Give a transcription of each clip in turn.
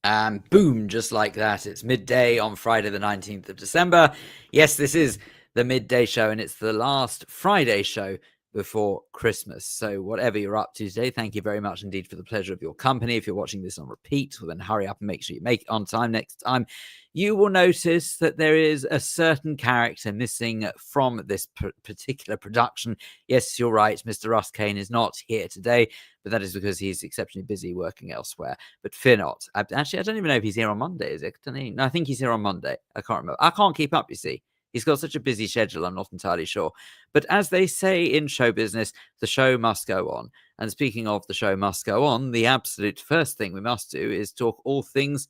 And boom, just like that, it's midday on Friday, the 19th of December. Yes, this is the midday show, and it's the last Friday show before Christmas. So, whatever you're up to today, thank you very much indeed for the pleasure of your company. If you're watching this on repeat, well, then hurry up and make sure you make it on time next time. You will notice that there is a certain character missing from this particular production. Yes, you're right, Mr. Russ Kane is not here today, but that is because he's exceptionally busy working elsewhere. But fear not. Actually, I don't even know if he's here on Monday, is it? No, I think he's here on Monday. I can't remember. I can't keep up, you see. He's got such a busy schedule, I'm not entirely sure. But as they say in show business, the show must go on. And speaking of the show must go on, the absolute first thing we must do is talk all things,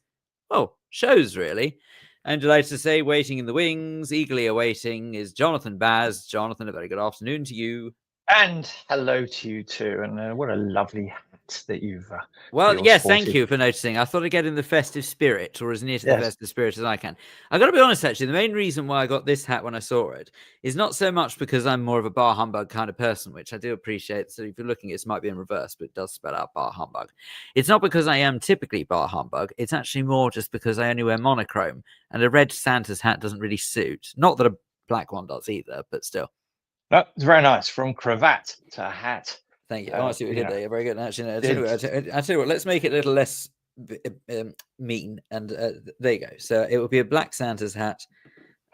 well, shows really. I'm delighted to say, waiting in the wings, eagerly awaiting, is Jonathan Baz. Jonathan, a very good afternoon to you. And hello to you too. And what a lovely hat that Well, you're yes, thank sporting. you for noticing. I thought I'd get in the festive spirit, or as near to the Yes. festive spirit as I can. I got to be honest, actually, the main reason why I got this hat when I saw it is not so much because I'm more of a bar humbug kind of person, which I do appreciate. So if you're looking, it might be in reverse, but it does spell out bar humbug. It's not because I am typically bar humbug. It's actually more just because I only wear monochrome, and a red Santa's hat doesn't really suit. Not that a black one does either, but still. No, it's very nice. From cravat to hat. Thank you. I see what we did there. Very good. Actually, no, I tell you what, let's make it a little less mean. And there you go. So it will be a black Santa's hat.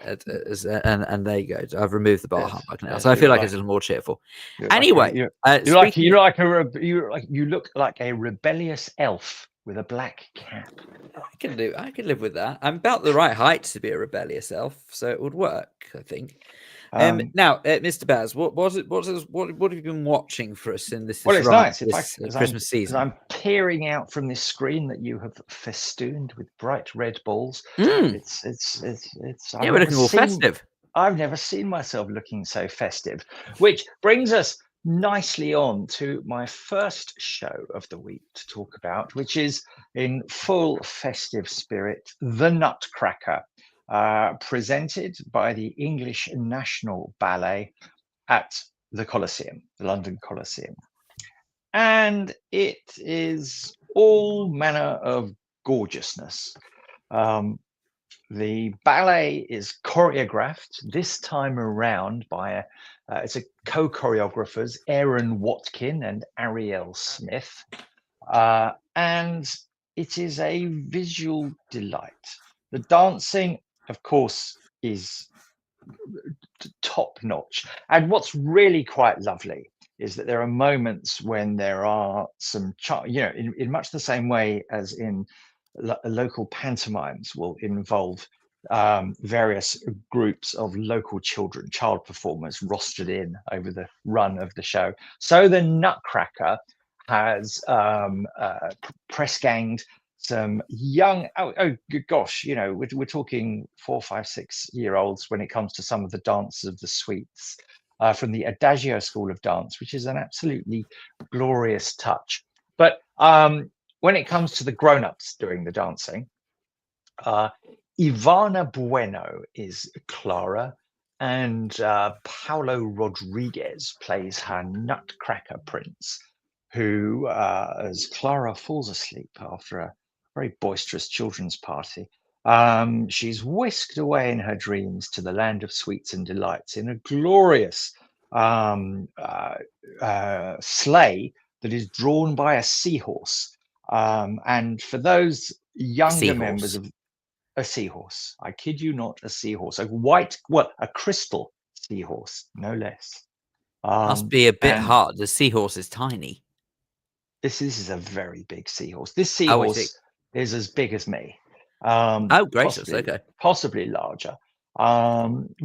And there you go. I've removed the bar humbug now, so I feel like it's a little more cheerful. Anyway, you look like a rebellious elf with a black cap. I could live with that. I'm about the right height to be a rebellious elf, so it would work, I think. Now, Mr. Baz, what have you been watching for us in this nice. Christmas season? I'm peering out from this screen that you have festooned with bright red balls. It's yeah, we're looking all festive. I've never seen myself looking so festive, which brings us nicely on to my first show of the week to talk about, which is in full festive spirit, The Nutcracker. Presented by the English National Ballet at the Colosseum, the London Colosseum. And it is all manner of gorgeousness. The ballet is choreographed this time around by it's a co-choreographers, Aaron Watkin and Ariel Smith. And it is a visual delight. The dancing, of course, is top notch. And what's really quite lovely is that there are moments when there are some, in much the same way as in local pantomimes will involve various groups of local child performers rostered in over the run of the show. So the Nutcracker has press ganged some young good gosh, we're talking 4, 5, 6-year-olds when it comes to some of the dances of the suites from the Adagio School of Dance, which is an absolutely glorious touch. But when it comes to the grown-ups doing the dancing, Ivana Bueno is Clara, and Paulo Rodriguez plays her Nutcracker prince, who, as Clara falls asleep after a very boisterous children's party, she's whisked away in her dreams to the land of sweets and delights in a glorious sleigh that is drawn by a seahorse. And for those younger members of a seahorse, I kid you not, a seahorse, a crystal seahorse, no less. Must be a bit hard. The seahorse is tiny. This is a very big seahorse. This seahorse is as big as me. Gracious! Okay, possibly larger.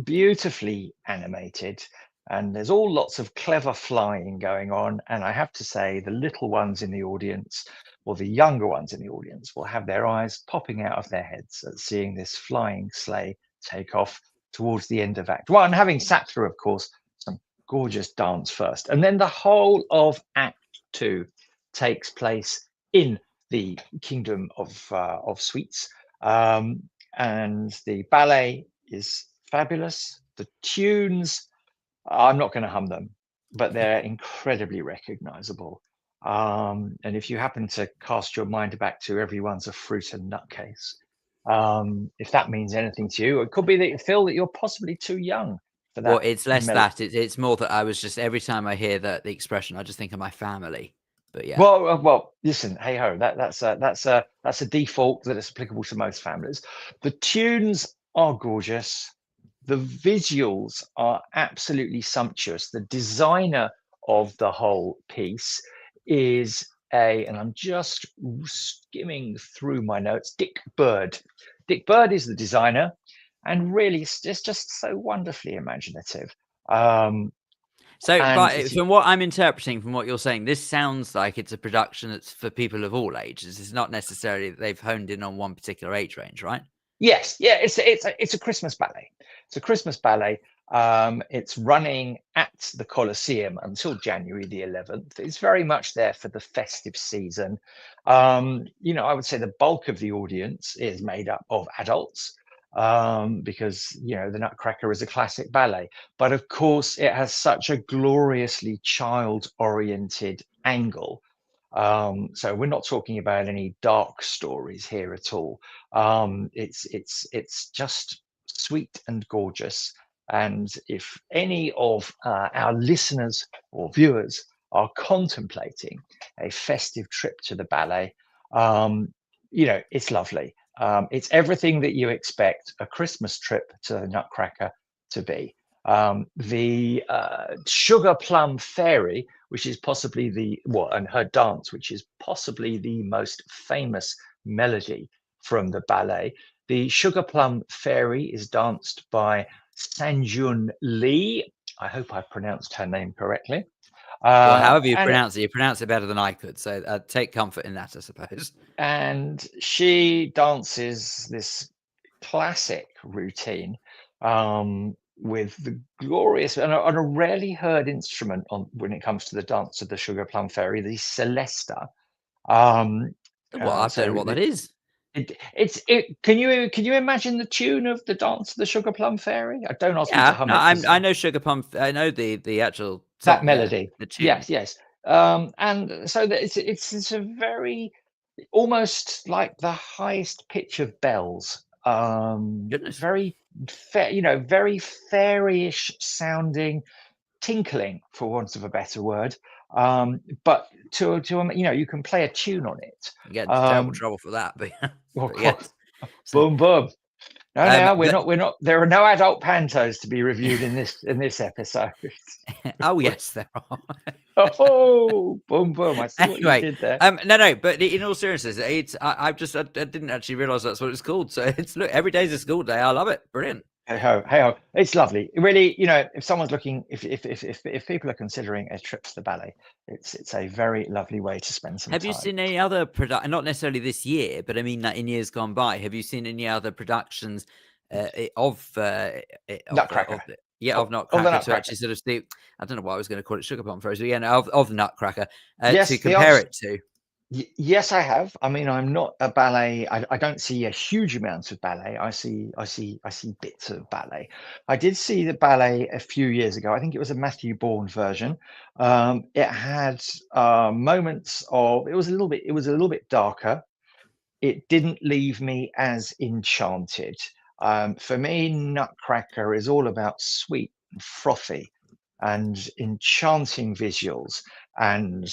Beautifully animated, and there's lots of clever flying going on. And I have to say, the little ones in the audience, or the younger ones in the audience, will have their eyes popping out of their heads at seeing this flying sleigh take off towards the end of Act 1, having sat through, of course, some gorgeous dance first, and then the whole of Act 2 takes place in the Kingdom of Sweets, and the ballet is fabulous. The tunes, I'm not going to hum them, but they're incredibly recognizable. And if you happen to cast your mind back to Everyone's a Fruit and Nutcase, if that means anything to you, it could be that you feel that you're possibly too young for Well, that. it's less that. It's more that I was just, every time I hear the expression, I just think of my family. But yeah. Well, listen, hey ho, that's a default that is applicable to most families. The tunes are gorgeous. The visuals are absolutely sumptuous. The designer of the whole piece is and I'm just skimming through my notes, Dick Bird. Dick Bird is the designer, and really it's just so wonderfully imaginative. So, And but from what I'm interpreting from what you're saying, this sounds like it's a production that's for people of all ages. It's not necessarily that they've honed in on one particular age range, right? yes, yeah, it's a Christmas ballet. It's a Christmas ballet. It's running at the Colosseum until January the 11th. It's very much there for the festive season. I would say the bulk of the audience is made up of adults, because the Nutcracker is a classic ballet. But of course, it has such a gloriously child-oriented angle. So we're not talking about any dark stories here at all. It's just sweet and gorgeous. And if any of our listeners or viewers are contemplating a festive trip to the ballet, it's lovely. It's everything that you expect a Christmas trip to the Nutcracker to be. The Sugar Plum Fairy, which is possibly and her dance, which is possibly the most famous melody from the ballet. The Sugar Plum Fairy is danced by Sanjun Lee. I hope I pronounced her name correctly. Well, however you And pronounce it better than I could. So take comfort in that, I suppose. and she dances this classic routine, with the glorious and a rarely heard instrument when it comes to the dance of the Sugar Plum Fairy, the celesta. Um, Well, I don't know so what that is. can you imagine the tune of the dance of the Sugar Plum Fairy? Don't ask me to Yeah, hum no, it I because know Sugar Plum. I know the actual that song. Yeah, melody. the tune. Yes. And so that it's a very almost like the highest pitch of bells. Goodness. Very very fairyish sounding, tinkling, for want of a better word. But you can play a tune on it. You get into terrible Um, trouble for that, but but boom, yes. So, boom. No, we're the, not. We're not. There are no adult pantos to be reviewed in this episode. oh yes, there are. Oh, boom! I see what you Anyway, did there. no, but in all seriousness, I didn't actually realize that's what it's called. So look, every day's a school day. I love it. Brilliant. Hey ho! It's lovely. Really, if someone's looking, if people are considering a trip to the ballet, it's a very lovely way to spend some Have you time. seen any other product? Not necessarily this year, but I mean that in years gone by. Have you seen any other productions Nutcracker. of Of the Nutcracker to Nutcracker. actually sort of see? I don't know what I was going to call it, Sugar Plum Fairies, but yeah, no, of the Nutcracker to Yes, the compare answer. it to. Yes, I have. I mean, I'm not a ballet. I don't see a huge amount of ballet. I see bits of ballet. I did see the ballet a few years ago. I think it was a Matthew Bourne version. It had moments of. It was a little bit darker. It didn't leave me as enchanted. For me, Nutcracker is all about sweet and frothy and enchanting visuals. And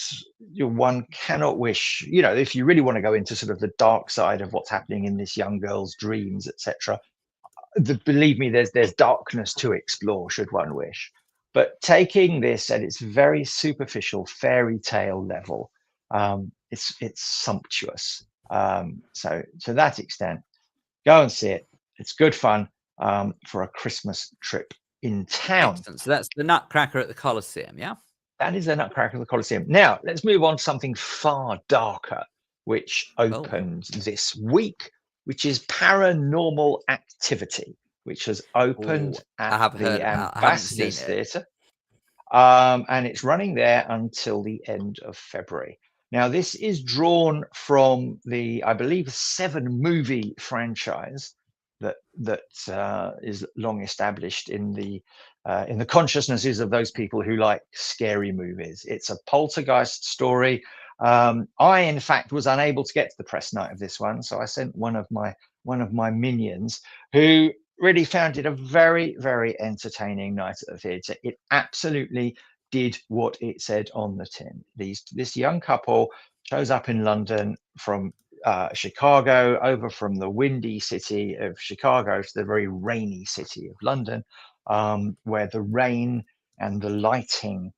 one cannot wish, if you really want to go into sort of the dark side of what's happening in this young girl's dreams, etc. Believe me, there's darkness to explore, should one wish. But taking this at its very superficial fairy tale level, it's sumptuous. So to that extent, go and see it. It's good fun, for a Christmas trip in town. Excellent. So that's the Nutcracker at the Colosseum, yeah? That is the Nutcracker of the Colosseum. Now, let's move on to something far darker, which opened this week, which is Paranormal Activity, which has opened I at have the heard about. I haven't seen Ambassadors it. Theatre. And it's running there until the end of February. Now, this is drawn from the, I believe, 7-movie franchise that is long established in the consciousnesses of those people who like scary movies. It's a poltergeist story. I, in fact, was unable to get to the press night of this one, so I sent one of my minions, who really found it a very, very entertaining night at the theatre. It absolutely did what it said on the tin. This young couple shows up in London from Chicago, over from the windy city of Chicago to the very rainy city of London, where the rain and the lighting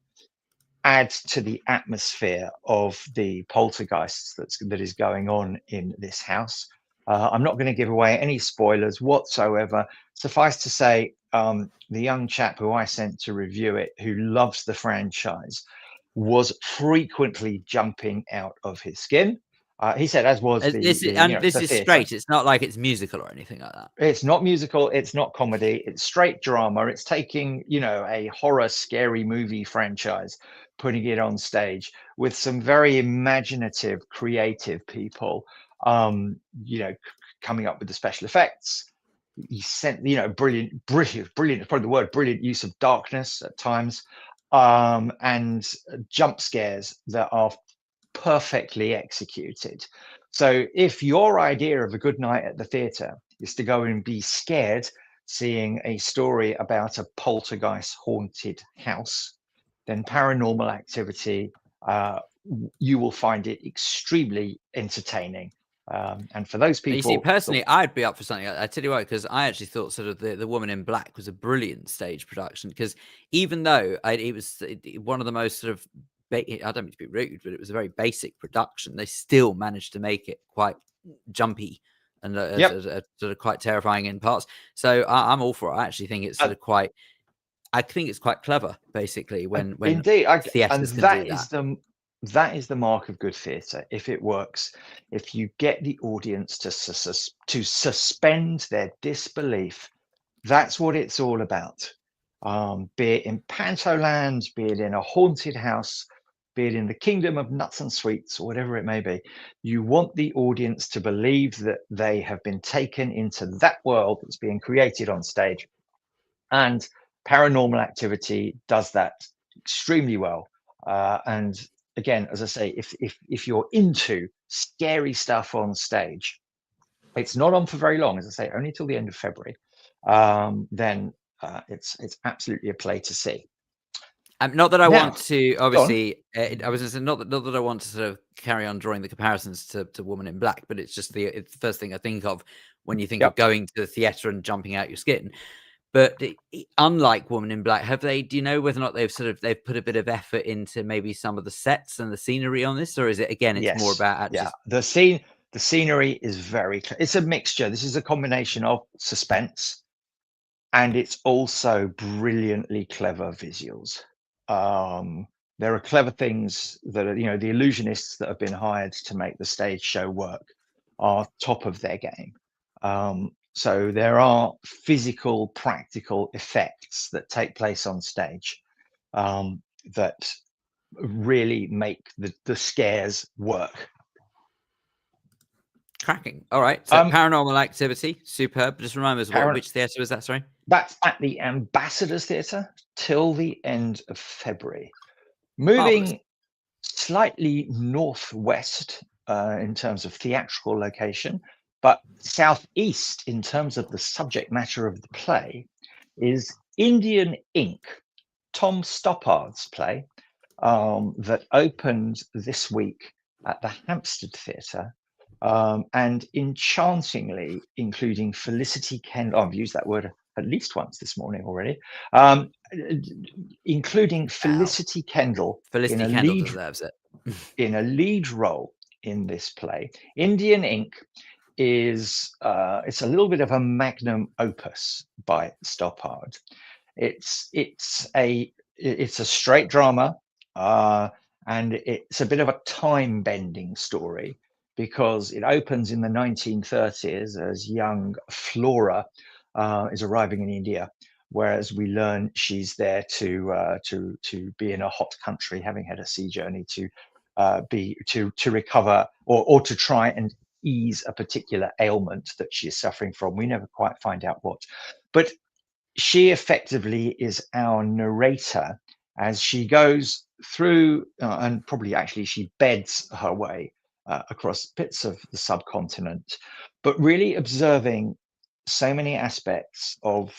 add to the atmosphere of the poltergeists that is going on in this house. I'm not going to give away any spoilers whatsoever. Suffice to say, the young chap who I sent to review it, who loves the franchise, was frequently jumping out of his skin. He said, as was This is, the this the is theatre. straight. It's not like it's musical or anything like that. It's not musical, it's not comedy, it's straight drama. It's taking, a horror, scary movie franchise, putting it on stage with some very imaginative, creative people, coming up with the special effects. He sent, brilliant, probably the word brilliant use of darkness at times, and jump scares that are perfectly executed. So if your idea of a good night at the theatre is to go and be scared seeing a story about a poltergeist haunted house, then Paranormal Activity, you will find it extremely entertaining. And for those You see, people, personally, I'd be up for something. I tell you what, because I actually thought sort of the Woman in Black was a brilliant stage production. Because even though it was one of the most sort of, I don't mean to be rude, but it was a very basic production, they still managed to make it quite jumpy and sort of quite terrifying in parts. So I'm all for it. I actually think it's sort of quite. I think it's quite clever, basically, when indeed, and theatres can do that. that is the mark of good theatre. If it works, if you get the audience to suspend their disbelief, that's what it's all about. Be it in Pantoland, be it in a haunted house, be it in the kingdom of nuts and sweets, or whatever it may be, you want the audience to believe that they have been taken into that world that's being created on stage. And Paranormal Activity does that extremely well. And again, as I say, if you're into scary stuff on stage, it's not on for very long, as I say, only till the end of February. Then it's absolutely a play to see. Not that I Now, want to, go on. obviously, I was going to say, not that I want to sort of carry on drawing the comparisons to Woman in Black, but it's just it's the first thing I think of when you think of Yep. going to the theatre and jumping out your skin. But unlike Woman in Black, do you know whether or not they've put a bit of effort into maybe some of the sets and the scenery on this, or is it again, it's more Yes. about actually? Yeah. The scenery is very clear. It's a mixture. This is a combination of suspense, and it's also brilliantly clever visuals. There are clever things that are, the illusionists that have been hired to make the stage show work are top of their game. So there are physical, practical effects that take place on stage that really make the scares work. Cracking. All right. So Paranormal Activity, superb. Just remind us, which theatre was that? Sorry. That's at the Ambassadors Theatre till the end of February. Moving slightly northwest in terms of theatrical location, but southeast in terms of the subject matter of the play, is Indian Ink, Tom Stoppard's play that opened this week at the Hampstead Theatre. And enchantingly, including Felicity Kendall, I've used that word at least once this morning already, including Felicity Kendall. Felicity Kendall deserves it. In a lead role in this play. Indian Ink is it's a little bit of a magnum opus by Stoppard. It's a straight drama, and it's a bit of a time bending story, because it opens in the 1930s as young Flora is arriving in India, whereas we learn she's there to be in a hot country, having had a sea journey, to recover or to try and ease a particular ailment that she is suffering from. We never quite find out what, but she effectively is our narrator as she goes through, and probably actually she beds her way across bits of the subcontinent, but really observing so many aspects of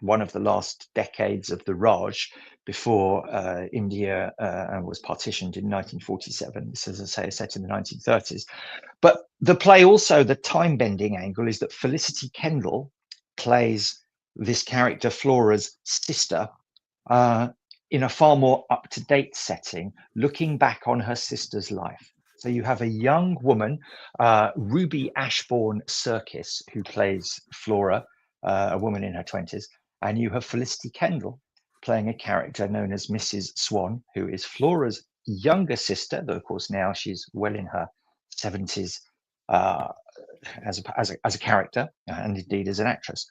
one of the last decades of the Raj before India was partitioned in 1947. This, as I say, is set in the 1930s. But the play also, the time-bending angle is that Felicity Kendal plays this character, Flora's sister, in a far more up-to-date setting, looking back on her sister's life. So you have a young woman, Ruby Ashbourne Serkis, who plays Flora, a woman in her 20s, and you have Felicity Kendal playing a character known as Mrs. Swan, who is Flora's younger sister, though of course now she's well in her 70s as a character and indeed as an actress.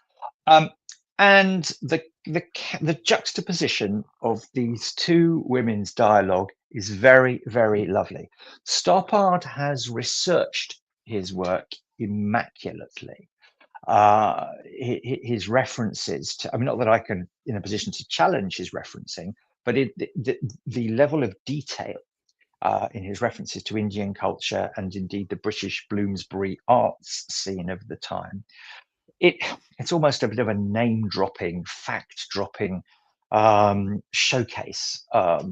And the juxtaposition of these two women's dialogue is very, very lovely. Stoppard has researched his work immaculately. His references to, I mean, not that I can in a position to challenge his referencing, but the level of detail in his references to Indian culture and indeed the British Bloomsbury arts scene of the time, it's almost a bit of a name-dropping, fact-dropping showcase,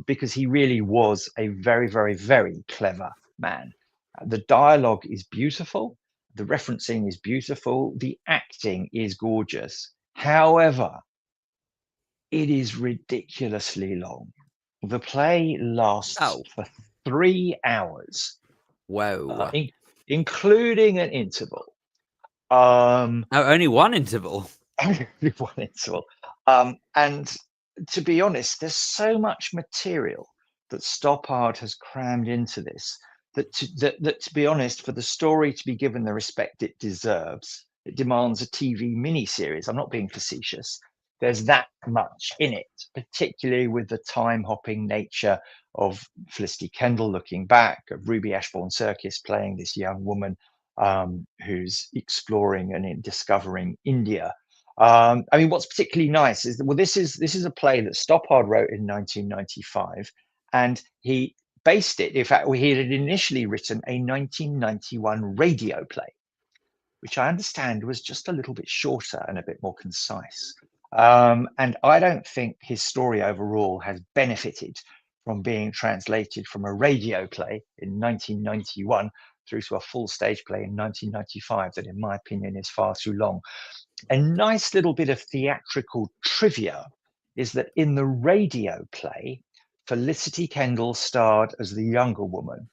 because he really was a very, very, very clever man. The dialogue is beautiful, the referencing is beautiful, the acting is gorgeous. However, it is ridiculously long. The play lasts for 3 hours. Whoa. Including an interval. Only one interval. Only one interval. And to be honest, there's so much material that Stoppard has crammed into this that to be honest, for the story to be given the respect it deserves, it demands a TV miniseries. I'm not being facetious. There's that much in it, particularly with the time-hopping nature of Felicity Kendal looking back, of Ruby Ashbourne Serkis playing this young woman who's exploring and discovering India. I mean, what's particularly nice is that, well, this is a play that Stoppard wrote in 1995, and he based it. In fact, he had initially written a 1991 radio play, which I understand was just a little bit shorter and a bit more concise. And I don't think his story overall has benefited from being translated from a radio play in 1991 through to a full stage play in 1995, that in my opinion is far too long. A nice little bit of theatrical trivia is that in the radio play, Felicity Kendal starred as the younger woman.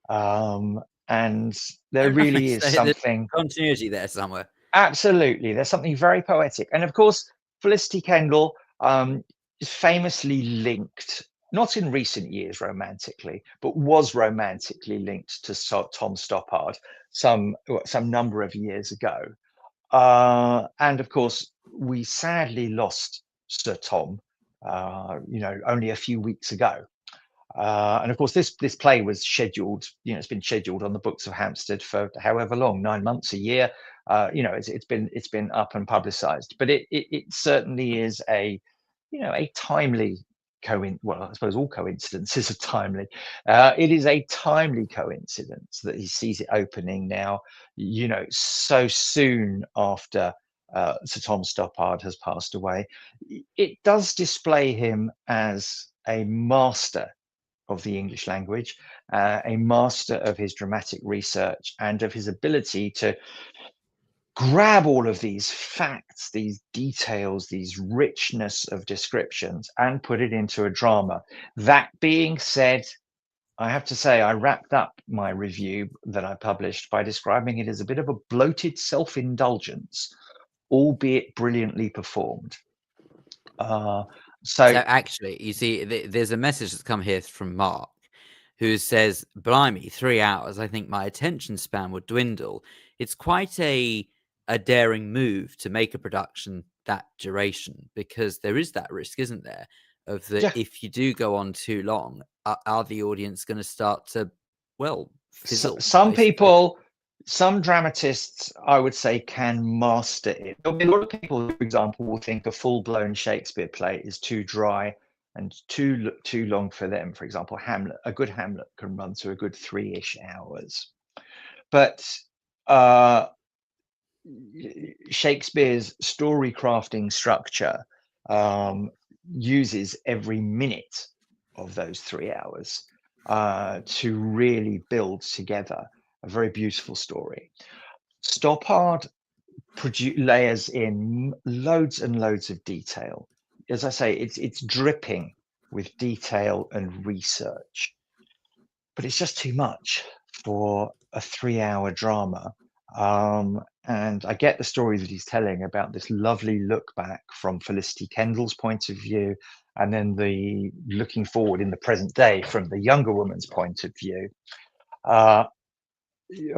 And there really is something continuity there somewhere. Absolutely. There's something very poetic. And of course, Felicity Kendal is famously linked, not in recent years romantically, but was romantically linked to Tom Stoppard some number of years ago. And of course, we sadly lost Sir Tom, only a few weeks ago. And of course, this play was scheduled. It's been scheduled on the books of Hampstead for however long, 9 months, a year. It's been up and publicised. But it certainly is a timely well, I suppose all coincidences are timely. It is a timely coincidence that he sees it opening now, so soon after Sir Tom Stoppard has passed away. It does display him as a master of the English language, a master of his dramatic research and of his ability to grab all of these facts, these details, these richness of descriptions and put it into a drama. That being said, I have to say I wrapped up my review that I published by describing it as a bit of a bloated self-indulgence, albeit brilliantly performed. So actually, you see, there's a message that's come here from Mark, who says, blimey, 3 hours, I think my attention span would dwindle. It's quite a daring move to make a production that duration, because there is that risk, isn't there, of that if you do go on too long, are the audience going to start to, well, fizzle? Some dramatists, I would say, can master it. A lot of people, for example, will think a full-blown Shakespeare play is too dry and too long for them. For example, Hamlet, a good Hamlet can run to a good 3-ish hours. But Shakespeare's story crafting structure uses every minute of those 3 hours to really build together a very beautiful story. Stoppard layers in loads and loads of detail. As I say, it's dripping with detail and research, but it's just too much for a 3-hour drama. And I get the story that he's telling about this lovely look back from Felicity Kendall's point of view, and then the looking forward in the present day from the younger woman's point of view.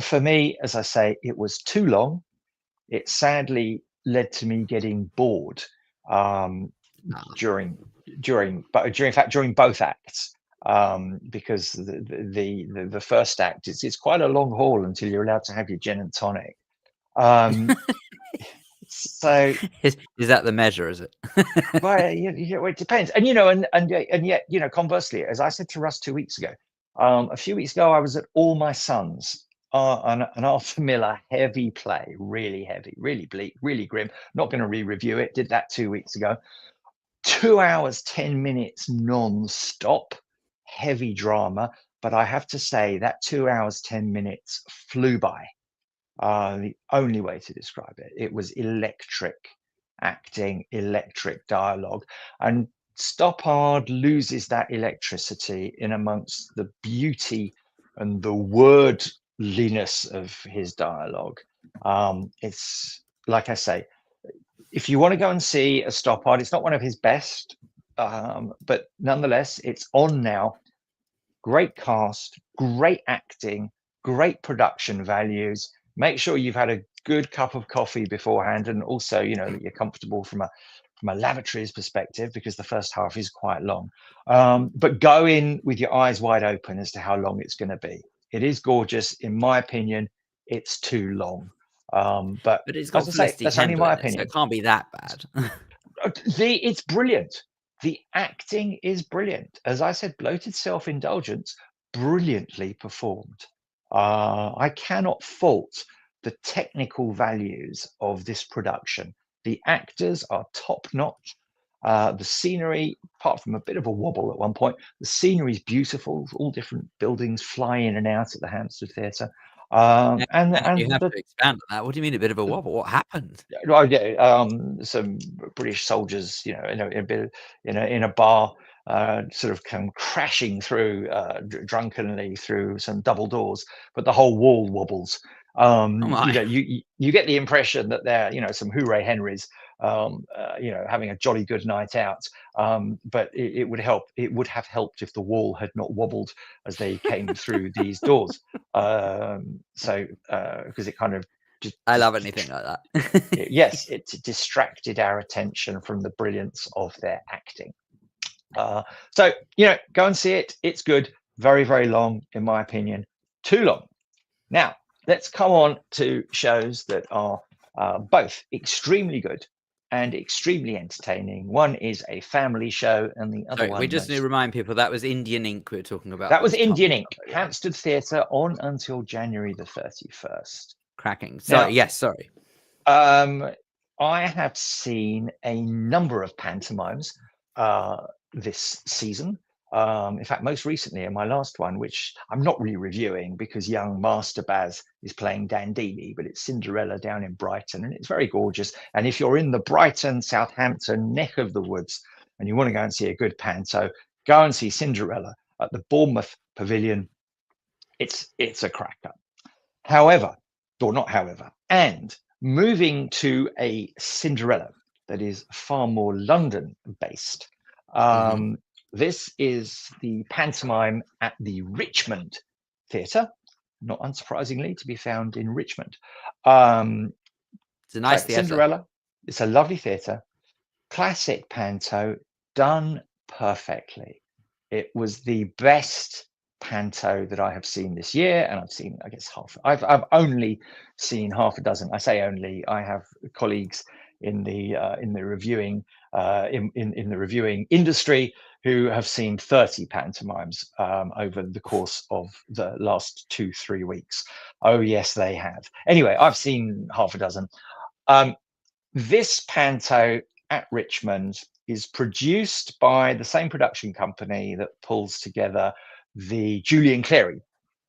For me, as I say, it was too long. It sadly led to me getting bored during both acts, because the first act it's quite a long haul until you're allowed to have your gin and tonic. So is that the measure? Is it? well, it depends, and yet, conversely, as I said to Russ 2 weeks ago, a few weeks ago, I was at All My Sons, an Arthur Miller heavy play, really heavy, really bleak, really grim. Not going to re-review it. Did that 2 weeks ago. 2 hours, 10 minutes non-stop, heavy drama. But I have to say that 2 hours, 10 minutes flew by. The only way to describe it. It was electric acting, electric dialogue. And Stoppard loses that electricity in amongst the beauty and the wordliness of his dialogue. It's like I say, if you want to go and see a Stoppard, it's not one of his best, but nonetheless, it's on now. Great cast, great acting, great production values. Make sure you've had a good cup of coffee beforehand, and also, that you're comfortable from a lavatory's perspective, because the first half is quite long. But go in with your eyes wide open as to how long it's going to be. It is gorgeous, in my opinion. It's too long, but it's got as I say, Felicity that's only Kendall my in it, so opinion. it can't be that bad. It's brilliant. The acting is brilliant. As I said, bloated self-indulgence, brilliantly performed. I cannot fault the technical values of this production. The actors are top-notch. The scenery, apart from a bit of a wobble at one point, the scenery is beautiful. All different buildings fly in and out at the Hampstead Theatre. You have to expand on that. What do you mean a bit of a wobble? What happened? Some British soldiers, in a bar, sort of come crashing through drunkenly through some double doors, but the whole wall wobbles. You get the impression that they're, some hooray Henrys, having a jolly good night out. But it would help. It would have helped if the wall had not wobbled as they came through these doors. Because it kind of. I love anything like that. Yes, it distracted our attention from the brilliance of their acting. So, go and see it. It's good. Very, very long, in my opinion. Too long. Now, let's come on to shows that are both extremely good and extremely entertaining. One is a family show, and the other one. We just need to remind people that was Indian Ink we were talking about. That was Indian Ink, Hampstead Theatre, on until January the 31st. Cracking. Sorry. Yes, sorry. I have seen a number of pantomimes this season. In fact, most recently in my last one, which I'm not really reviewing because young Master Baz is playing Dandini, but it's Cinderella down in Brighton, and it's very gorgeous. And if you're in the Brighton, Southampton neck of the woods and you want to go and see a good panto, go and see Cinderella at the Bournemouth Pavilion. It's a cracker. And moving to a Cinderella that is far more London based. This is the pantomime at the Richmond Theatre, not unsurprisingly to be found in Richmond. It's a nice theatre. Cinderella, it's a lovely theatre, classic panto, done perfectly. It was the best panto that I have seen this year, and I've seen, I guess, half. I've only seen half a dozen. I say only. I have colleagues in the reviewing in the reviewing industry who have seen 30 pantomimes over the course of the last 2-3 weeks. Oh, yes, they have. Anyway, I've seen half a dozen. This panto at Richmond is produced by the same production company that pulls together the Julian Clary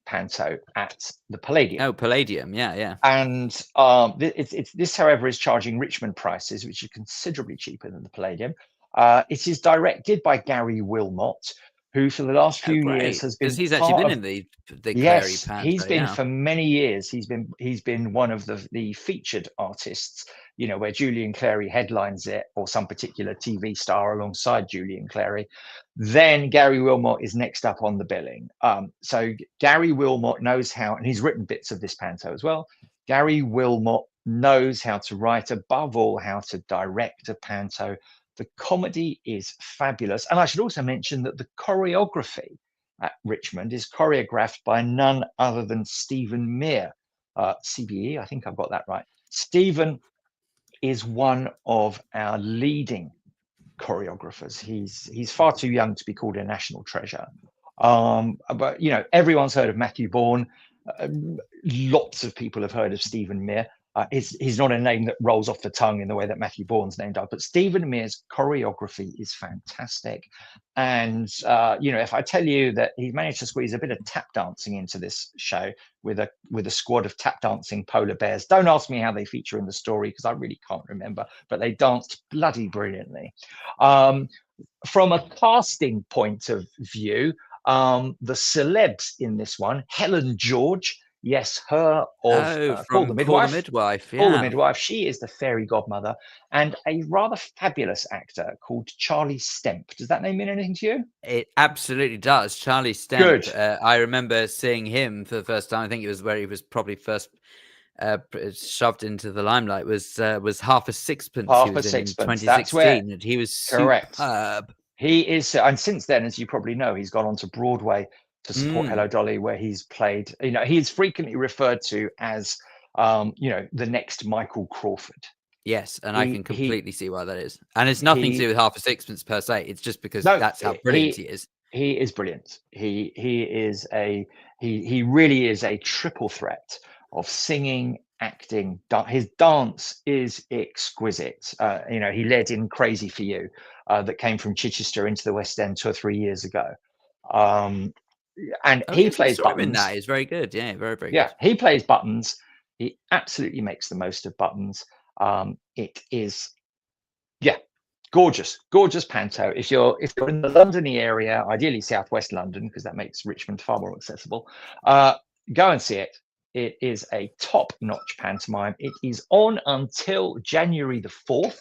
panto at the Palladium. Oh, Palladium, yeah. And this, however, is charging Richmond prices, which are considerably cheaper than the Palladium. It is directed by Gary Wilmot, who for the last few years has been because he's part actually been of, in the Clary yes, panto. he's been yeah. for many years. He's been one of the featured artists, you know, where Julian Clary headlines it, or some particular TV star alongside Julian Clary. Then Gary Wilmot is next up on the billing. So Gary Wilmot knows how, and he's written bits of this panto as well. Gary Wilmot knows how to write, above all, how to direct a panto. The comedy is fabulous. And I should also mention that the choreography at Richmond is choreographed by none other than Stephen Mear, CBE. I think I've got that right. Stephen is one of our leading choreographers. He's far too young to be called a national treasure. But you know, everyone's heard of Matthew Bourne. Lots of people have heard of Stephen Mear. He's not a name that rolls off the tongue in the way that Matthew Bourne's name does, but Stephen Mear's choreography is fantastic. And you know, if I tell you that he's managed to squeeze a bit of tap dancing into this show with a squad of tap dancing polar bears, don't ask me how they feature in the story because I really can't remember, but they danced bloody brilliantly. From a casting point of view, the celebs in this one, Helen George, yes, her of Call the Midwife. Call the Midwife. She is the fairy godmother, and a rather fabulous actor called Charlie Stemp. Does that name mean anything to you? It absolutely does. Charlie Stemp. I remember seeing him for the first time. I think it was where he was probably first shoved into the limelight. Was Half a Sixpence. Half he was a Sixpence. in 2016. That's where, and he was correct. superb. He is, and since then, as you probably know, he's gone on to Broadway to support Hello Dolly, where he's played. You know, he's frequently referred to as, you know, the next Michael Crawford. Yes, and I can completely see why that is. And it's nothing to do with Half a Sixpence per se. It's just because that's how brilliant he is. He is brilliant. He really is a triple threat of singing, acting. His dance is exquisite. You know, he led in Crazy for You, that came from Chichester into the West End 2 or 3 years ago. And he plays Buttons. That is very good. Yeah, very good. Yeah, he plays Buttons. He absolutely makes the most of Buttons. It is, yeah, gorgeous panto. If you're in the Londony area, ideally southwest London, because that makes Richmond far more accessible, go and see it. It is a top-notch pantomime. It is on until January the 4th,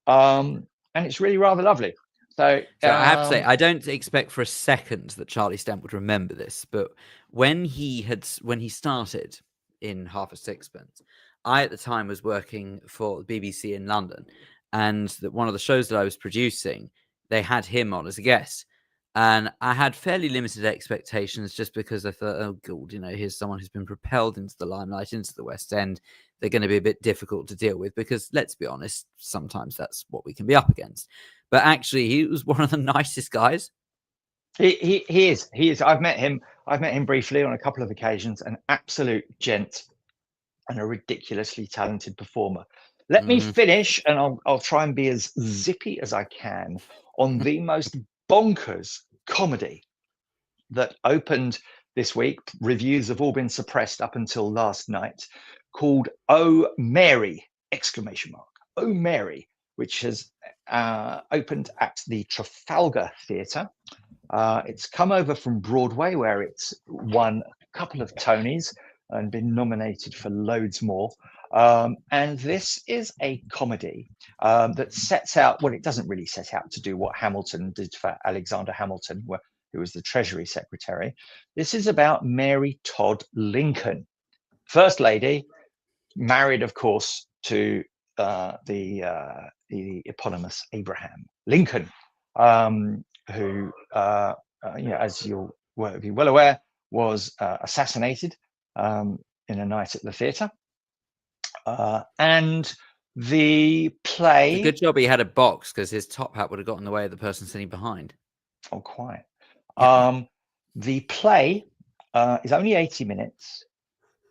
and it's really rather lovely. So I have to say, I don't expect for a second that Charlie Stemp would remember this, but when he started in Half a Sixpence, I at the time was working for the BBC in London, and one of the shows that I was producing, they had him on as a guest. And I had fairly limited expectations just because I thought, oh, God, you know, here's someone who's been propelled into the limelight, into the West End. They're going to be a bit difficult to deal with because, let's be honest, sometimes that's what we can be up against. But actually, he was one of the nicest guys. He is. I've met him briefly on a couple of occasions. An absolute gent and a ridiculously talented performer. Let me finish, and I'll try and be as zippy as I can on the most bonkers comedy that opened this week. Reviews have all been suppressed up until last night, called Oh Mary! ! Oh Mary! Which has opened at the Trafalgar Theatre. It's come over from Broadway, where it's won a couple of Tonys and been nominated for loads more. And this is a comedy that sets out, well, it doesn't really set out to do what Hamilton did for Alexander Hamilton, who was the Treasury Secretary. This is about Mary Todd Lincoln, First Lady, married, of course, to the eponymous Abraham Lincoln, who, you know, as you'll be well aware, was assassinated in a night at the theatre. And the play... It's a good job he had a box, because his top hat would have got in the way of the person sitting behind. Oh, quite. Yeah. The play is only 80 minutes.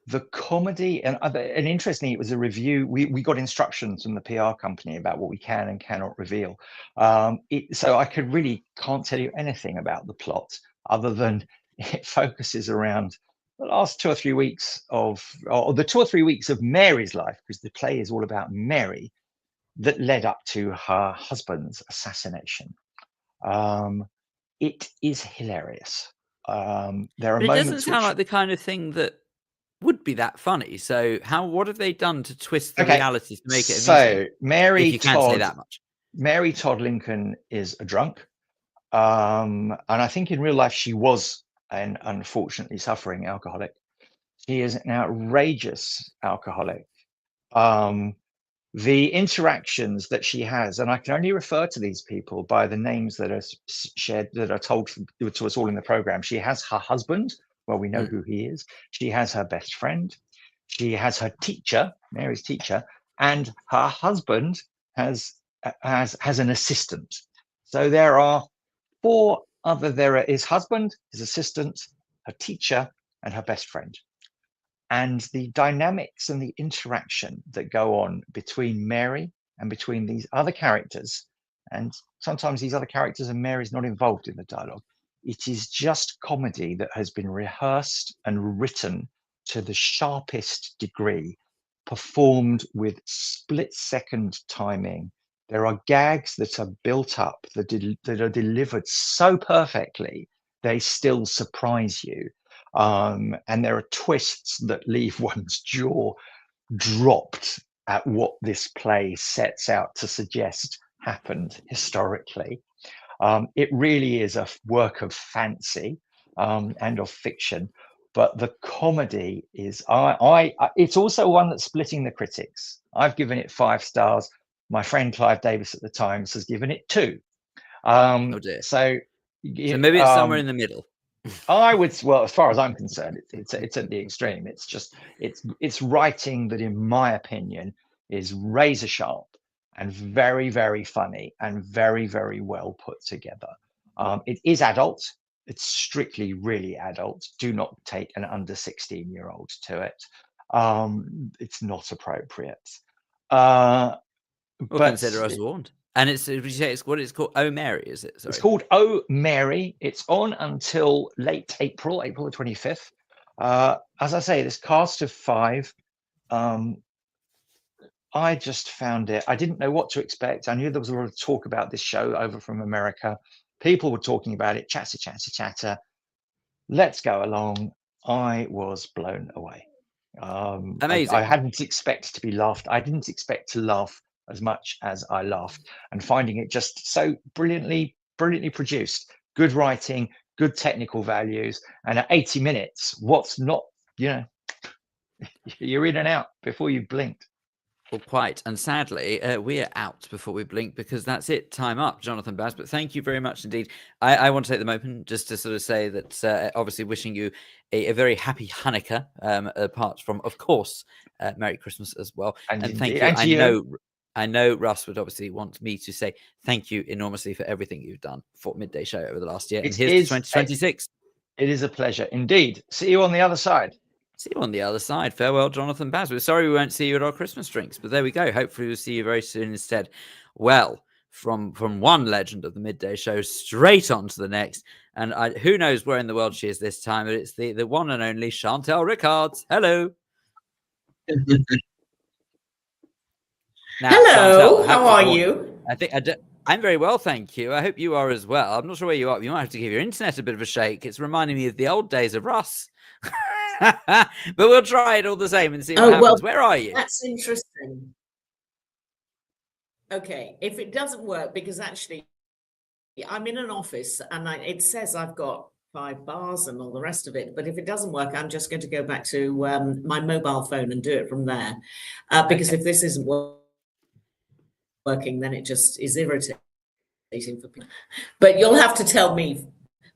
The comedy, and interestingly, it was a review. We got instructions from the PR company about what we can and cannot reveal. So I can't tell you anything about the plot other than it focuses around the last 2 or 3 weeks or the 2 or 3 weeks of Mary's life, because the play is all about Mary that led up to her husband's assassination. It is hilarious. There are But it doesn't moments sound which like the kind of thing that would be that funny. So what have they done to twist the okay. reality to make it So amusing? If you can't say that much. Mary Todd Lincoln is a drunk, and I think in real life she was an unfortunately suffering alcoholic. She is an outrageous alcoholic. The interactions that she has, and I can only refer to these people by the names that are shared, that are told to us all in the program. She has her husband. Well, we know who he is. She has her best friend. She has her teacher, Mary's teacher, and her husband has an assistant. So there are four other. There are his husband, his assistant, her teacher, and her best friend. And the dynamics and the interaction that go on between Mary and between these other characters, and sometimes these other characters and Mary's not involved in the dialogue. It is just comedy that has been rehearsed and written to the sharpest degree, performed with split-second timing. There are gags that are built up that are delivered so perfectly, they still surprise you. And there are twists that leave one's jaw dropped at what this play sets out to suggest happened historically. It really is a work of fancy and of fiction, but the comedy is it's also one that's splitting the critics. I've given it 5 stars. My friend Clive Davis at the Times has given it 2. Oh dear. So maybe it's somewhere in the middle. well, as far as I'm concerned, it's at the extreme. It's just it's writing that, in my opinion, is razor sharp and very, very funny and very, very well put together. It is adult. It's strictly really adult. Do not take an under 16-year-old to it. It's not appropriate. Well, But consider us warned. And would you say it's what it's called? Oh Mary, is it? Sorry. It's called Oh Mary. It's on until late April the 25th. As I say, this cast of 5. I just found it. I didn't know what to expect. I knew there was a lot of talk about this show over from America. People were talking about it. Chatter. Let's go along. I was blown away. Amazing. I hadn't expected to be laughed. I didn't expect to laugh as much as I laughed, and finding it just so brilliantly produced. Good writing, good technical values, and at 80 minutes, what's not, you're in and out before you've blinked. Well, quite. And sadly, we are out before we blink, because that's it. Time up, Jonathan Baz. But thank you very much indeed. I want to take the moment just to sort of say that obviously wishing you a very happy Hanukkah, apart from, of course, Merry Christmas as well. And thank you. And I know Russ would obviously want me to say thank you enormously for everything you've done for Midday Show over the last year. And here's to 2026. It is a pleasure indeed. See you on the other side. See you on the other side. Farewell, Jonathan Baz. We're sorry we won't see you at our Christmas drinks, but there we go. Hopefully we'll see you very soon instead. Well, from one legend of the Midday Show straight on to the next. And who knows where in the world she is this time, but it's the one and only Chantal Rickards. Hello. Now, hello, Chantal, how are you? I'm very well, thank you. I hope you are as well. I'm not sure where you are. You might have to give your internet a bit of a shake. It's reminding me of the old days of Russ. But we'll try it all the same and see what happens. Well, where are you? That's interesting. Okay, if it doesn't work, because actually I'm in an office and it says I've got 5 bars and all the rest of it, but if it doesn't work, I'm just going to go back to my mobile phone and do it from there, because if this isn't working, then it just is irritating for people. But you'll have to tell me,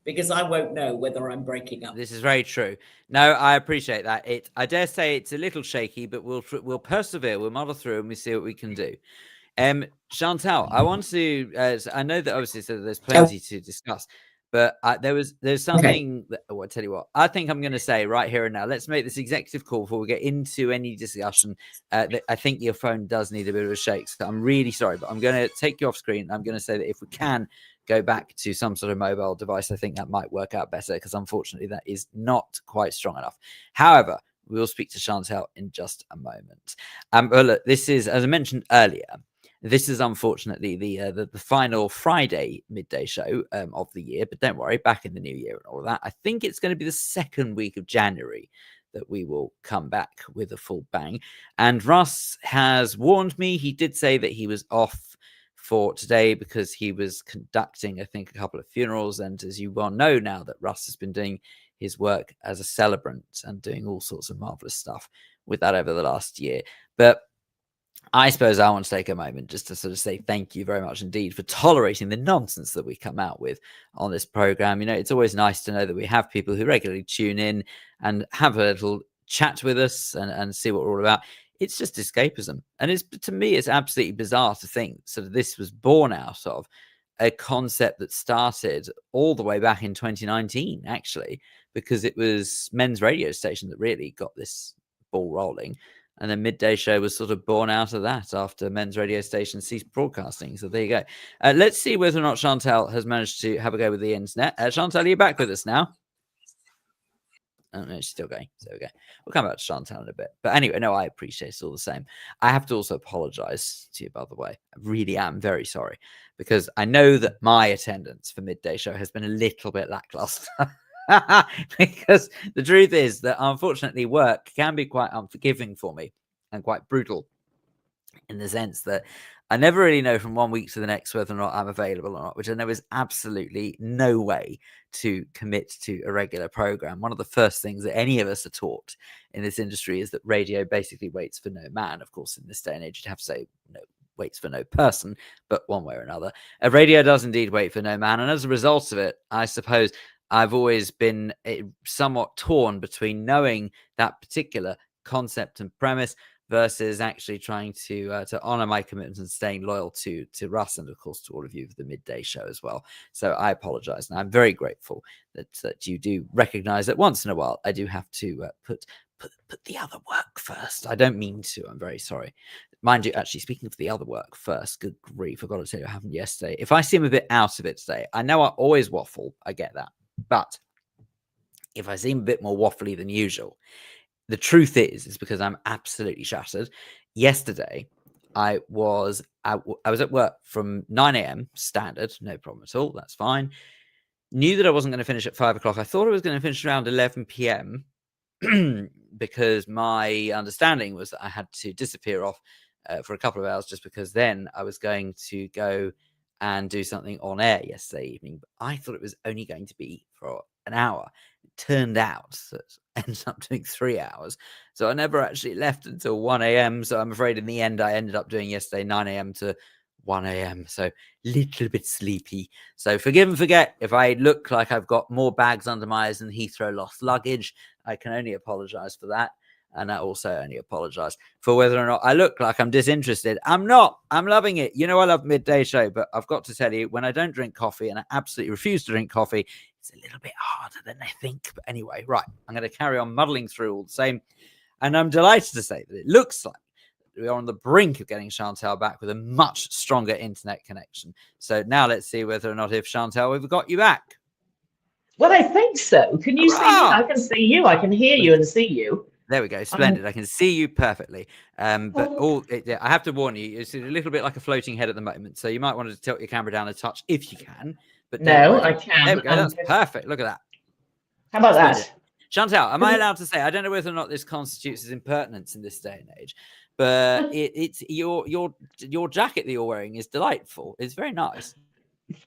because I won't know whether I'm breaking up. This is very true. No, I appreciate that. I dare say it's a little shaky, but we'll persevere. We'll muddle through and we see what we can do. Chantal, I want to. I know that obviously there's plenty to discuss. But there's something that, I'll tell you what, I think I'm going to say right here and now. Let's make this executive call before we get into any discussion. That I think your phone does need a bit of a shake. So I'm really sorry, but I'm going to take you off screen. I'm going to say that if we can go back to some sort of mobile device, I think that might work out better, because unfortunately that is not quite strong enough. However, we'll speak to Chantal in just a moment. But look, this is, as I mentioned earlier, this is unfortunately the final Friday midday show of the year. But don't worry, back in the new year and all of that. I think it's going to be the second week of January that we will come back with a full bang. And Russ has warned me. He did say that he was off for today because he was conducting, I think, a couple of funerals. And as you well know now, that Russ has been doing his work as a celebrant and doing all sorts of marvelous stuff with that over the last year. But I suppose I want to take a moment just to sort of say thank you very much indeed for tolerating the nonsense that we come out with on this program. You know, it's always nice to know that we have people who regularly tune in and have a little chat with us and see what we're all about. It's just escapism. And it's, to me, it's absolutely bizarre to think sort of this was born out of a concept that started all the way back in 2019, actually, because it was Men's radio station that really got this ball rolling. And the midday show was sort of born out of that after Men's radio station ceased broadcasting. So there you go. Let's see whether or not Chantal has managed to have a go with the internet. Chantal, are you back with us now? Oh, no, she's still going. So there we go. We'll come back to Chantal in a bit. But anyway, no, I appreciate it all the same. I have to also apologize to you, by the way. I really am very sorry, because I know that my attendance for midday show has been a little bit lackluster. Because the truth is that unfortunately work can be quite unforgiving for me and quite brutal, in the sense that I never really know from one week to the next whether or not I'm available or not, which I know is absolutely no way to commit to a regular program. One of the first things that any of us are taught in this industry is that radio basically waits for no man. Of course, in this day and age, you'd have to say no, waits for no person, but one way or another, a radio does indeed wait for no man. And as a result of it, I suppose I've always been somewhat torn between knowing that particular concept and premise versus actually trying to honor my commitments and staying loyal to Russ and, of course, to all of you for the midday show as well. So I apologize, and I'm very grateful that you do recognize that once in a while I do have to put the other work first. I don't mean to. I'm very sorry. Mind you, actually, speaking of the other work first, good grief, I've got to tell you what happened yesterday. If I seem a bit out of it today, I know I always waffle. I get that. But if I seem a bit more waffly than usual, the truth is because I'm absolutely shattered. Yesterday, I was at work from 9 a.m. standard, no problem at all. That's fine. Knew that I wasn't going to finish at 5 o'clock. I thought I was going to finish around 11 p.m. because my understanding was that I had to disappear off for a couple of hours, just because then I was going to go and do something on air yesterday evening. But I thought it was only going to be for an hour. It turned out that I ended up doing 3 hours. So I never actually left until 1 a.m. So I'm afraid in the end, I ended up doing yesterday 9 a.m. to 1 a.m. So a little bit sleepy. So forgive and forget if I look like I've got more bags under my eyes than Heathrow lost luggage. I can only apologize for that. And I also only apologize for whether or not I look like I'm disinterested. I'm not. I'm loving it. You know, I love midday show, but I've got to tell you, when I don't drink coffee, and I absolutely refuse to drink coffee, it's a little bit harder than I think. But anyway, right, I'm going to carry on muddling through all the same. And I'm delighted to say that it looks like we are on the brink of getting Chantal back with a much stronger internet connection. So now let's see whether or not, if Chantal, we've got you back. Well, I think so. Can you see me? I can see you. I can hear you and see you. There we go. Splendid. I can see you perfectly. But I have to warn you, it's a little bit like a floating head at the moment. So you might want to tilt your camera down a touch if you can. But no, I can. There we go. That's perfect. Look at that. How about Splendid. that? Chantal, am I allowed to say, I don't know whether or not this constitutes as impertinence in this day and age, but it's your jacket that you're wearing is delightful. It's very nice.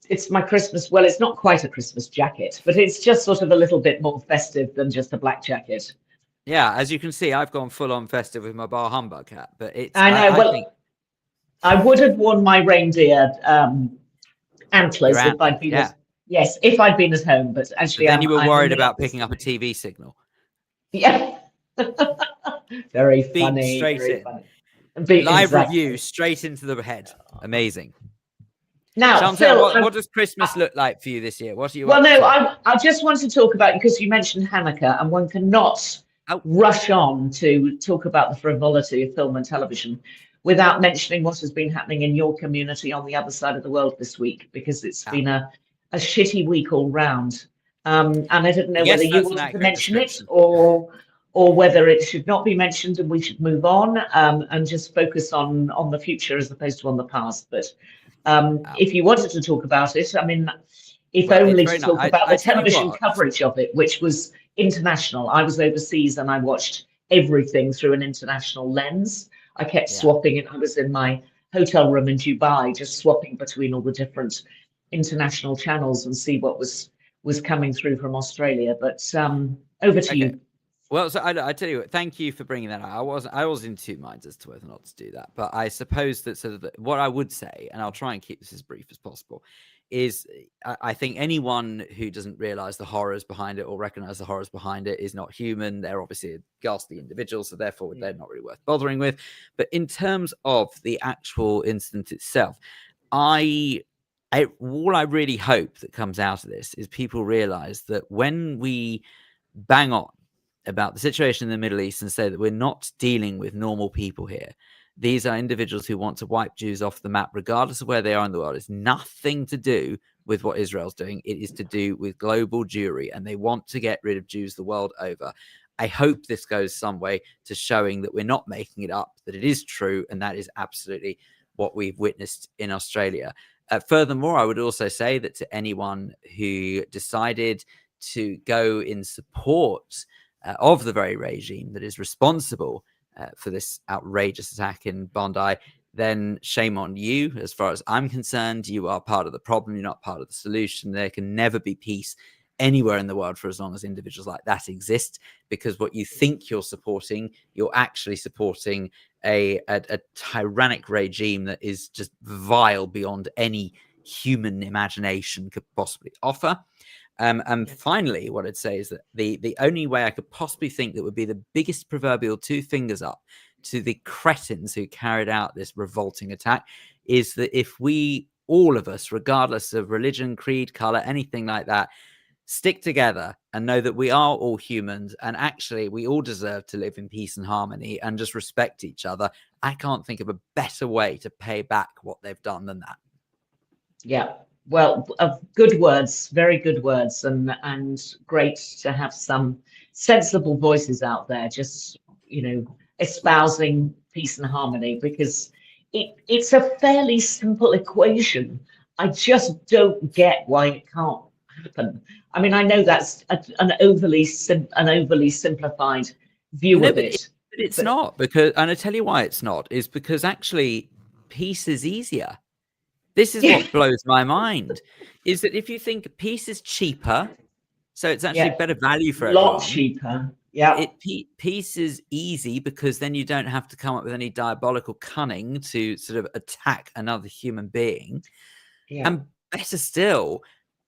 It's my Christmas. Well, it's not quite a Christmas jacket, but it's just sort of a little bit more festive than just a black jacket. Yeah, as you can see, I've gone full on festive with my bar humbug hat, but it's. I know. I think I would have worn my reindeer antlers if I'd been. Yes, if I'd been at home, but actually, then you were worried about picking up a TV signal. Yeah, very funny. Straight very in. Funny. Live review straight into the head. Amazing. Now, Chantal, Phil, what does Christmas look like for you this year? What are you well, up no, to? I just want to talk about, because you mentioned Hanukkah, and one cannot rush on to talk about the frivolity of film and television without mentioning what has been happening in your community on the other side of the world this week, because it's been a shitty week all round. And I didn't know whether you wanted to mention it or whether it should not be mentioned and we should move on and just focus on the future as opposed to on the past. But if you wanted to talk about it, I mean, if only to talk about the television coverage of it, which was international. I was overseas and I watched everything through an international lens. I kept swapping it. I was in my hotel room in Dubai, just swapping between all the different international channels and see what was coming through from Australia. But over to you. Well, so I tell you what, thank you for bringing that out. I was in two minds as to whether or not to do that, but I suppose that sort of what I would say, and I'll try and keep this as brief as possible, is I think anyone who doesn't realize the horrors behind it or recognize the horrors behind it is not human. They're obviously a ghastly individual, so therefore they're not really worth bothering with. But in terms of the actual incident itself, all I really hope that comes out of this is people realize that when we bang on about the situation in the Middle East and say that we're not dealing with normal people here, these are individuals who want to wipe Jews off the map, regardless of where they are in the world. It's nothing to do with what Israel's doing. It is to do with global Jewry, and they want to get rid of Jews the world over. I hope this goes some way to showing that we're not making it up, that it is true, and that is absolutely what we've witnessed in Australia. Furthermore, I would also say that to anyone who decided to go in support of the very regime that is responsible for this outrageous attack in Bondi, then shame on you. As far as I'm concerned, you are part of the problem. You're not part of the solution. There can never be peace anywhere in the world for as long as individuals like that exist, because what you think you're supporting, you're actually supporting a tyrannic regime that is just vile beyond any human imagination could possibly offer. And finally, what I'd say is that the only way I could possibly think that would be the biggest proverbial two fingers up to the cretins who carried out this revolting attack is that if we, all of us, regardless of religion, creed, color, anything like that, stick together and know that we are all humans and actually we all deserve to live in peace and harmony and just respect each other, I can't think of a better way to pay back what they've done than that. Yeah. Well, good words, very good words, and great to have some sensible voices out there just, espousing peace and harmony, because it's a fairly simple equation. I just don't get why it can't happen. I mean, I know that's an overly simplified view of it. But it's not, because, and I tell you why it's not, is because actually peace is easier. This is what blows my mind, is that if you think peace is cheaper, so it's actually better value for everyone. A lot cheaper. Yeah. Peace is easy because then you don't have to come up with any diabolical cunning to sort of attack another human being. Yeah. And better still,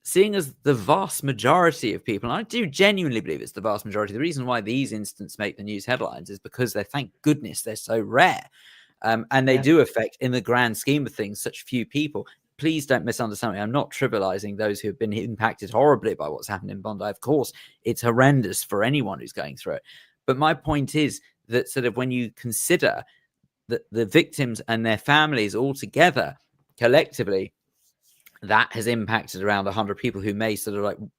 seeing as the vast majority of people, and I do genuinely believe it's the vast majority, the reason why these incidents make the news headlines is because thank goodness they're so rare. And they do affect, in the grand scheme of things, such few people. Please don't misunderstand me. I'm not trivializing those who have been impacted horribly by what's happened in Bondi. Of course, it's horrendous for anyone who's going through it. But my point is that sort of when you consider that the victims and their families all together, collectively, that has impacted around 100 people who may sort of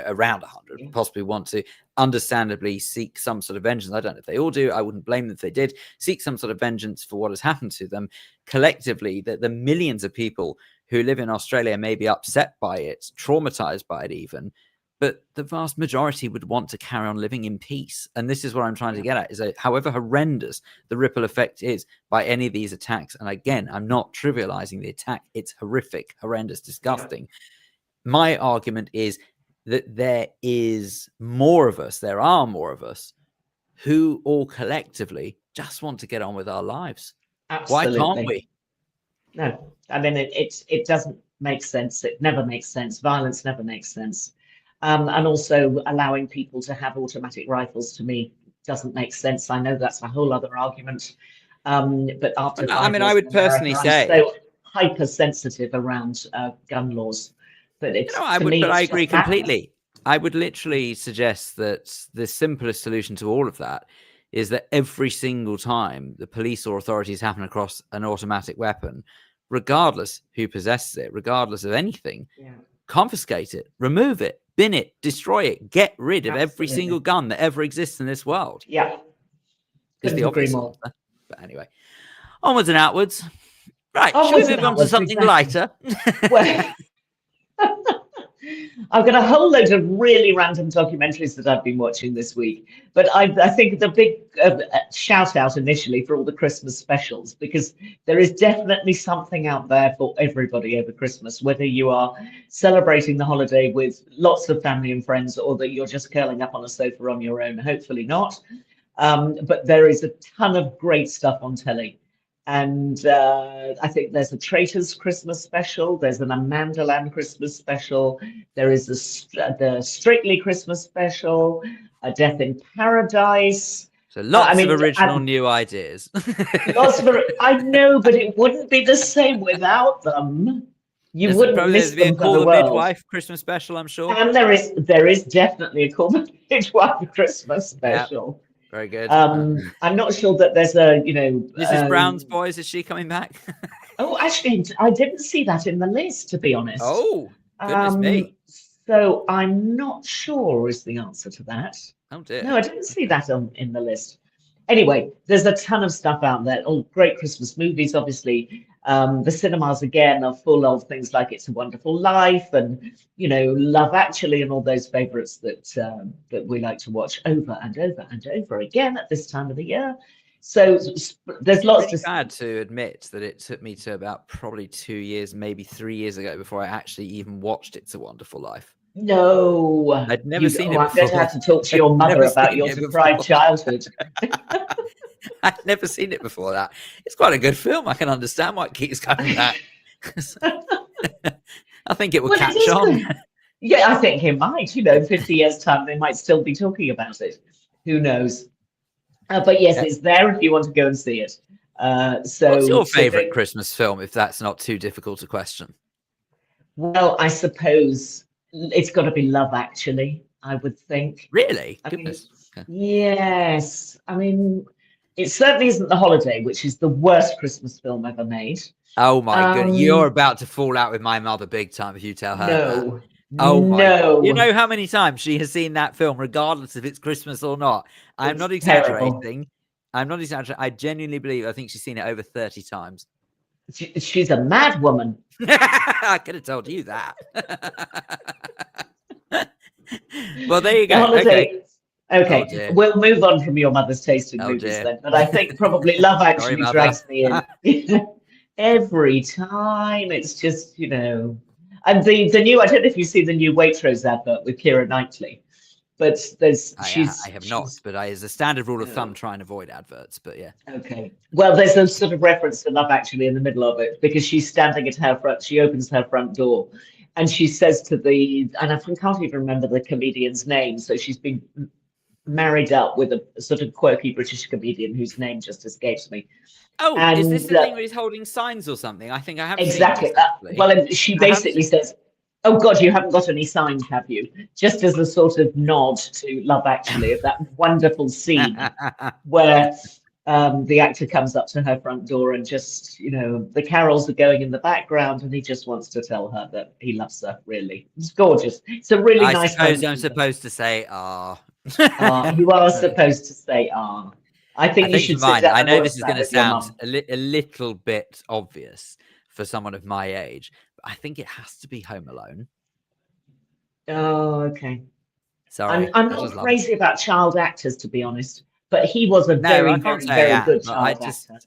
around 100 possibly want to understandably seek some sort of vengeance. I don't know if they all do. I wouldn't blame them if they did seek some sort of vengeance for what has happened to them. Collectively, the millions of people who live in Australia may be upset by it, traumatized by it even, but the vast majority would want to carry on living in peace. And this is what I'm trying to get at, is that however horrendous the ripple effect is by any of these attacks, and again, I'm not trivializing the attack, it's horrific, horrendous, disgusting. My argument is that there are more of us who all collectively just want to get on with our lives. Absolutely. Why can't we? No, I mean, it doesn't make sense. It never makes sense. Violence never makes sense. And also allowing people to have automatic rifles, to me, doesn't make sense. I know that's a whole other argument. But after I would personally say, hypersensitive around gun laws. But it's, I to would, me, but it's I just agree madness. completely. I would literally suggest that the simplest solution to all of that is that every single time the police or authorities happen across an automatic weapon, regardless who possesses it, regardless of anything, confiscate it, remove it, bin it, destroy it, get rid of every single gun that ever exists in this world. Yeah. Is the Couldn't agree obvious more. answer. But anyway, onwards and outwards. Right, Onwards should we and move on to outwards, something exactly. lighter? Well, I've got a whole load of really random documentaries that I've been watching this week, but I think the big shout out initially for all the Christmas specials, because there is definitely something out there for everybody over Christmas, whether you are celebrating the holiday with lots of family and friends or that you're just curling up on a sofa on your own. Hopefully not. But there is a ton of great stuff on telly. And I think there's a Traitors Christmas special. There's an Amanda Lamb Christmas special. There is the Strictly Christmas special, a Death in Paradise. So lots of original new ideas. Lots of, I know, but it wouldn't be the same without them. You wouldn't miss them for the world. Midwife Christmas special, I'm sure. And there is definitely a Call the Midwife Christmas special. Yep. Very good. I'm not sure that there's a, Mrs. Brown's Boys, is she coming back? Oh, actually, I didn't see that in the list, to be honest. Oh, goodness me. So I'm not sure is the answer to that. Oh dear. No, I didn't see that in the list. Anyway, there's a ton of stuff out there. All great Christmas movies, obviously. The cinemas, again, are full of things like It's a Wonderful Life and, Love Actually and all those favourites that we like to watch over and over and over again at this time of the year. So there's lots to... Bad to admit that it took me to about probably 2 years, maybe 3 years ago before I actually even watched It's a Wonderful Life. No, I'd never seen it before. I'm going to have to talk to your mother about your deprived childhood. I'd never seen it before that. It's quite a good film. I can understand why it keeps coming back. I think it will catch on. Good. Yeah, I think it might. 50 years' time, they might still be talking about it. Who knows? But yes, it's there if you want to go and see it. What's your favourite Christmas film, if that's not too difficult a question? Well, I suppose it's got to be Love Actually, I would think. Really? Goodness. Yes. I mean, it certainly isn't The Holiday, which is the worst Christmas film ever made. Oh my goodness. You're about to fall out with my mother big time if you tell her that. Oh my God. You know how many times she has seen that film, regardless if it's Christmas or not. I'm not exaggerating. I'm not exaggerating. I genuinely believe, I think she's seen it over 30 times. She's a mad woman. I could have told you that. Well, there you go. Okay. We'll move on from your mother's taste in movies then. But I think probably Love Actually drags me in. Every time. It's just, And the new, I don't know if you see the new Waitrose advert with Keira Knightley, but I have not, but as a standard rule of thumb, try and avoid adverts, but yeah. Okay. Well, there's a sort of reference to Love Actually in the middle of it, because she's standing at her front, she opens her front door and she says to and I can't even remember the comedian's name. So she's been married up with a sort of quirky British comedian whose name just escapes me. Oh, is this the thing where he's holding signs or something? I think I haven't exactly. seen this, well, she basically says, "Oh God, you haven't got any signs, have you?" Just as a sort of nod to Love Actually, of that wonderful scene where the actor comes up to her front door and just, the carols are going in the background, and he just wants to tell her that he loves her. Really, it's gorgeous. It's a really nice. I suppose I'm supposed to say, "Ah." You are supposed to say, "Ah." I think you should sit down. I know this is going to sound a little bit obvious for someone of my age, but I think it has to be Home Alone. Oh, okay. Sorry. I'm not crazy about child actors, to be honest, but he was a very good child actor.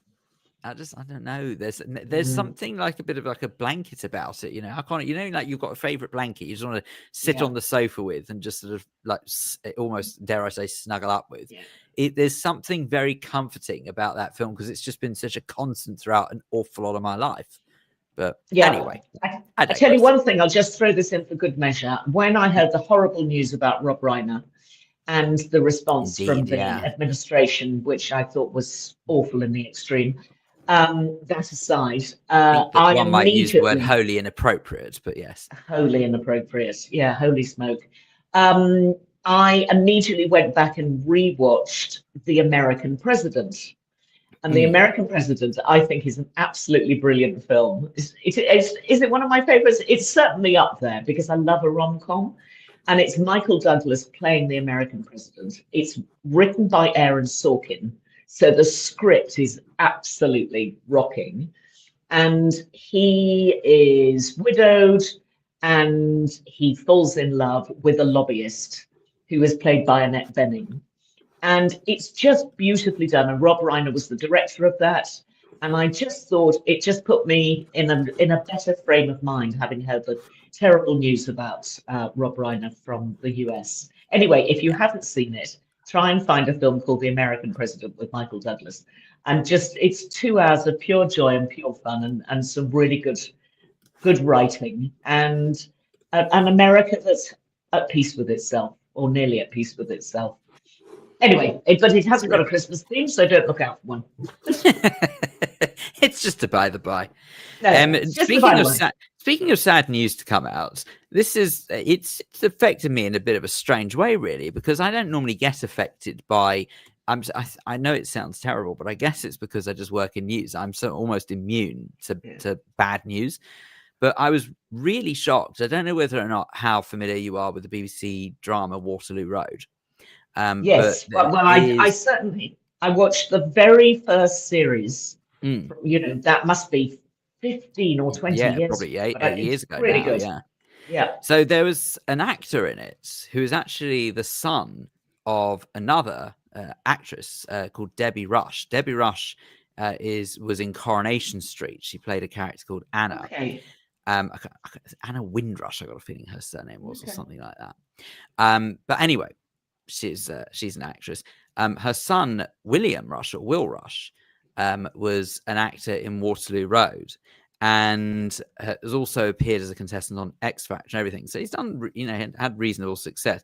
I don't know. There's something like a bit of like a blanket about it, I can't, like you've got a favorite blanket you just want to sit on the sofa with and just sort of like almost, dare I say, snuggle up with. There's something very comforting about that film because it's just been such a constant throughout an awful lot of my life. But anyway, I tell you one thing, I'll just throw this in for good measure. When I heard the horrible news about Rob Reiner and the response from the administration, which I thought was awful in the extreme, That aside, I think that I one might use the word immediately wholly inappropriate, but yes. wholly inappropriate. Yeah, holy smoke. Um, I immediately went back and rewatched The American President. And The American President, I think, is an absolutely brilliant film. Is it one of my favorites? It's certainly up there because I love a rom-com. And it's Michael Douglas playing the American president. It's written by Aaron Sorkin. So the script is absolutely rocking. And he is widowed and he falls in love with a lobbyist who is played by Annette Bening. And it's just beautifully done. And Rob Reiner was the director of that. And I just thought it just put me in a better frame of mind, having heard the terrible news about Rob Reiner from the US. Anyway, if you haven't seen it, try and find a film called The American President with Michael Douglas. And just, it's 2 hours of pure joy and pure fun and some really good writing. And an America that's at peace with itself, or nearly at peace with itself. Anyway, but it hasn't got a Christmas theme, so don't look out for one. It's just a by the by. No, Speaking of sad news to come out, it's affected me in a bit of a strange way, really, because I don't normally get affected by. I know it sounds terrible, but I guess it's because I just work in news. I'm so almost immune to bad news. But I was really shocked. I don't know whether or not how familiar you are with the BBC drama Waterloo Road. Yes, well, I certainly watched the very first series. You know, that must be 15 or 20 years. Probably eight years ago. Really now, good. Yeah. So there was an actor in it who is actually the son of another actress called Debbie Rush. Debbie Rush was in Coronation Street. She played a character called Anna. Okay. Anna Windrush, I got a feeling her surname was, or something like that. But anyway, she's an actress. Her son William Rush, or Will Rush, was an actor in Waterloo Road, and has also appeared as a contestant on X Factor and everything. So he's done, had reasonable success.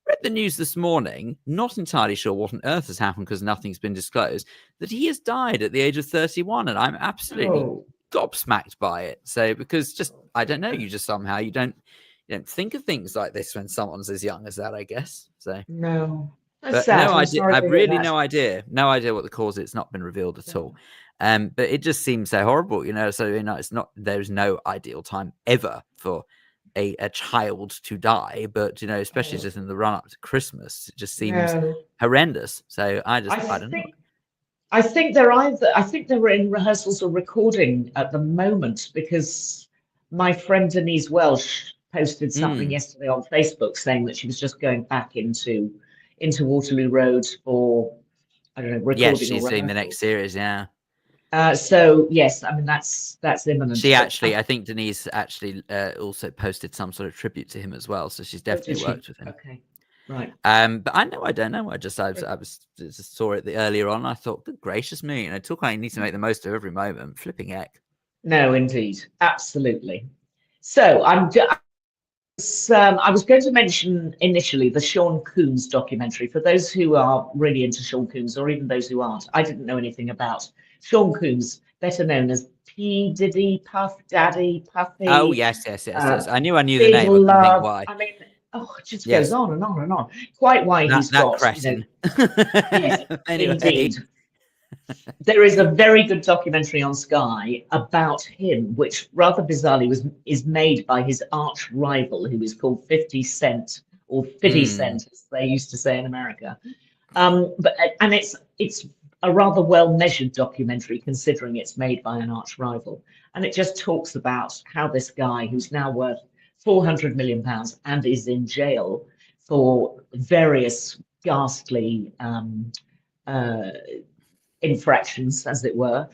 Read the news this morning, not entirely sure what on earth has happened because nothing's been disclosed, that he has died at the age of 31, and I'm absolutely gobsmacked by it. So because I don't know, you just somehow you don't think of things like this when someone's as young as that, I guess. So no, but no idea. I've really no idea what the cause is. It's not been revealed at all. But it just seems so horrible, So it's not. There's no ideal time ever for a child to die, but especially just in the run up to Christmas, it just seems horrendous. So I don't know. I think they're in rehearsals or recording at the moment, because my friend Denise Welsh posted something yesterday on Facebook saying that she was just going back into Waterloo Road for, I don't know, recording. Yes, she's doing the next series. Yeah. So yes, I mean that's imminent. She actually, I think Denise actually also posted some sort of tribute to him as well. So she's definitely worked with him. Okay, right. But I don't know. I just saw it earlier on. I thought, good gracious me! And I need to make the most of every moment. Flipping heck. No, indeed, absolutely. So I was going to mention initially the Sean Combs documentary. For those who are really into Sean Combs, or even those who aren't, I didn't know anything about Sean Combs, better known as P. Diddy, Puff Daddy, Puffy. Oh, yes. I knew the name. I couldn't think why. I mean, it just goes on and on and on. Quite why he's got. Yes, anyway. Indeed. There is a very good documentary on Sky about him, which rather bizarrely is made by his arch rival, who is called 50 Cent, or 50 Cent, as they used to say in America. But it's a rather well-measured documentary, considering it's made by an arch rival, and it just talks about how this guy, who's now worth £400 million and is in jail for various ghastly infractions, as it were,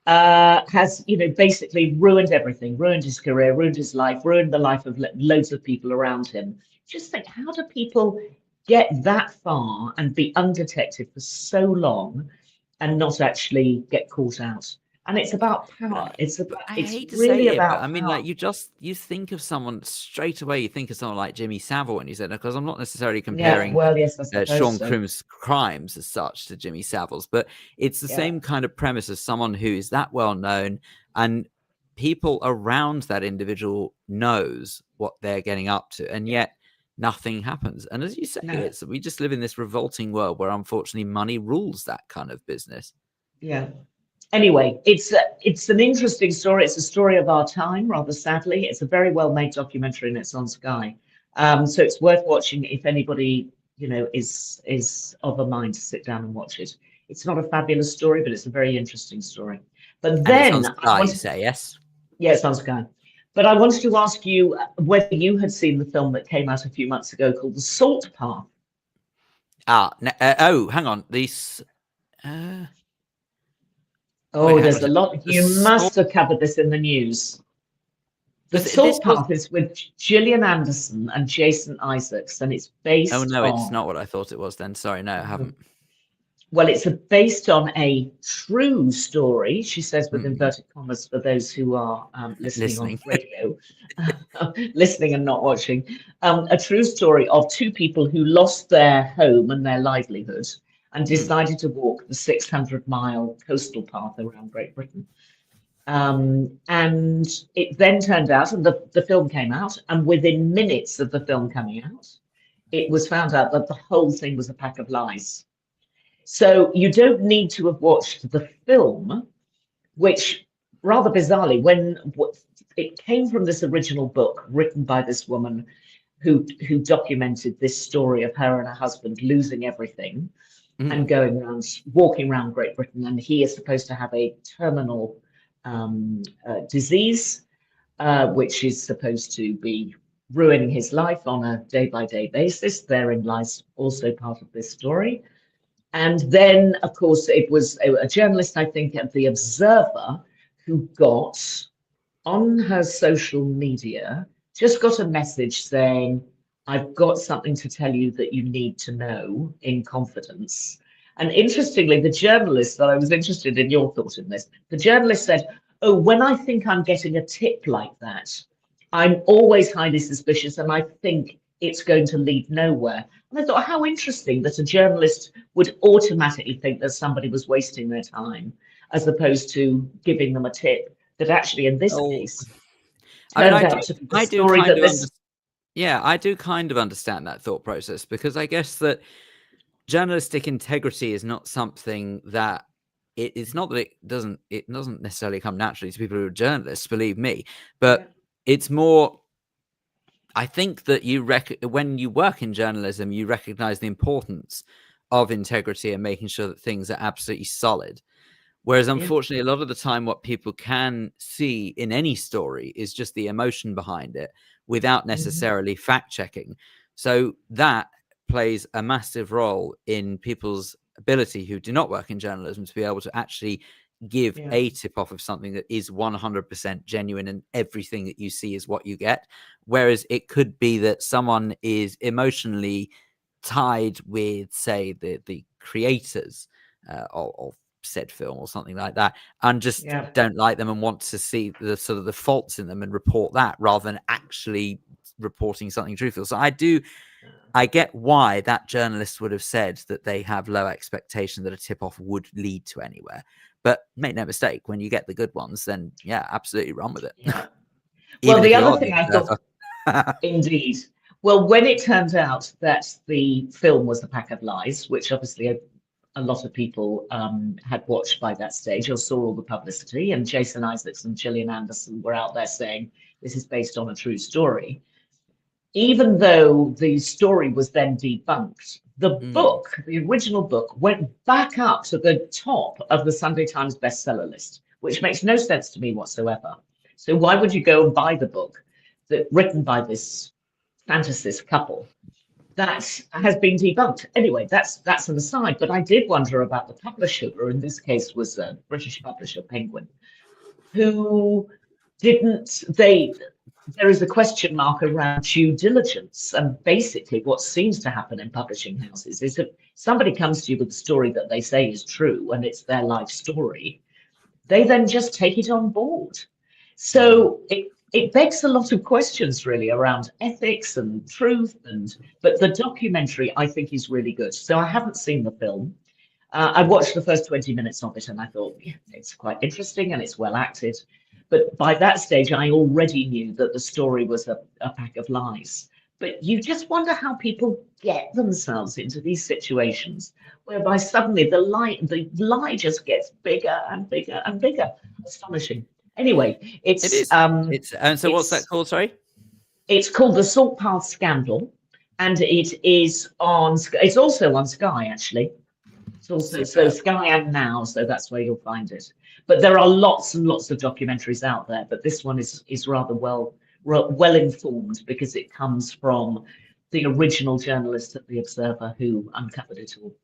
has basically ruined everything, ruined his career, ruined his life, ruined the life of loads of people around him. Just think, how do people get that far and be undetected for so long and not actually get caught out? And it's about But power. It's I it's hate to really say it, but about I mean, power. like you think of someone straight away. You think of someone like Jimmy Savile when you said that, because I'm not necessarily Yeah, comparing well, yes, I suppose Sean so. Crimm's crimes as such to Jimmy Savile's, but it's the Yeah. same kind of premise as someone who is that well known, and people around that individual knows what they're getting up to, and yet nothing happens. And as you say, No. we just live in this revolting world where unfortunately money rules that kind of business. Yeah. Anyway, it's an interesting story. It's a story of our time, rather sadly. It's a very well made documentary, and it's on Sky. So it's worth watching if anybody, you know, is of a mind to sit down and watch it. It's not a fabulous story, but it's a very interesting story. But And it's on then I Sky, you wanted, say, yes? yeah, it's on Sky. But I wanted to ask you whether you had seen the film that came out a few months ago called The Salt Path. Oh, hang on. These. Oh, Wait, hang there's on. a lot. The You must Salt- have covered this in the news. The this Salt was. Path is with Gillian Anderson and Jason Isaacs, and it's based Oh no, on. it's not what I thought it was. Then sorry, no, I haven't. Well, it's based on a true story, she says with Mm. inverted commas for those who are listening on Listening. radio, listening and not watching. A true story of two people who lost their home and their livelihood and decided to walk the 600-mile coastal path around Great Britain. And it then turned out, and the film came out, and within minutes of the film coming out, it was found out that the whole thing was a pack of lies. So you don't need to have watched the film, which rather bizarrely, when it came from this original book written by this woman who documented this story of her and her husband losing everything and going around, walking around Great Britain, and he is supposed to have a terminal disease, which is supposed to be ruining his life on a day-by-day basis. Therein lies also part of this story. And then, of course, it was a journalist, I think, at The Observer, who got on her social media, just got a message saying, I've got something to tell you that you need to know in confidence. And interestingly, the journalist, that I was interested in your thought in this, the journalist said, oh, when I think I'm getting a tip like that, I'm always highly suspicious and I think it's going to lead nowhere. And I thought, how interesting that a journalist would automatically think that somebody was wasting their time as opposed to giving them a tip that actually, in this case, turned out to be the story that this. Yeah, I do kind of understand that thought process, because I guess that journalistic integrity is not something that it's not that it doesn't necessarily come naturally to people who are journalists, believe me, but it's more, I think that when you work in journalism, you recognize the importance of integrity and making sure that things are absolutely solid. Whereas unfortunately, a lot of the time, what people can see in any story is just the emotion behind it without necessarily fact checking. So that plays a massive role in people's ability who do not work in journalism to be able to actually give a tip off of something that is 100% genuine and everything that you see is what you get. Whereas it could be that someone is emotionally tied with, say, the creators of said film or something like that, and just don't like them and want to see the sort of the faults in them and report that rather than actually reporting something truthful. So I get why that journalist would have said that they have low expectation that a tip-off would lead to anywhere. But make no mistake, when you get the good ones, then yeah, absolutely run with it. Yeah. Well, the other thing I thought, observer. indeed. Well, when it turned out that the film was a pack of lies, which obviously a lot of people had watched by that stage or saw all the publicity, and Jason Isaacs and Gillian Anderson were out there saying this is based on a true story. Even though the story was then debunked, the book, the original book, went back up to the top of the Sunday Times bestseller list, which makes no sense to me whatsoever. So why would you go and buy the book that written by this fantasist couple that has been debunked? Anyway, that's an aside. But I did wonder about the publisher, or in this case was a British publisher, Penguin, who didn't they. There is a question mark around due diligence, and basically what seems to happen in publishing houses is that somebody comes to you with a story that they say is true and it's their life story, they then just take it on board. So it begs a lot of questions really around ethics and truth, but the documentary I think is really good. So I haven't seen the film. I watched the first 20 minutes of it and I thought, yeah, it's quite interesting and it's well acted. But by that stage, I already knew that the story was a pack of lies. But you just wonder how people get themselves into these situations whereby suddenly the lie just gets bigger and bigger and bigger. Astonishing. Anyway, It is. And so what's that called? Sorry? It's called The Salt Path Scandal, and it's also on Sky, actually. It's also so Sky and Now, so that's where you'll find it. But there are lots and lots of documentaries out there, but this one is rather well informed because it comes from the original journalist at The Observer who uncovered it all.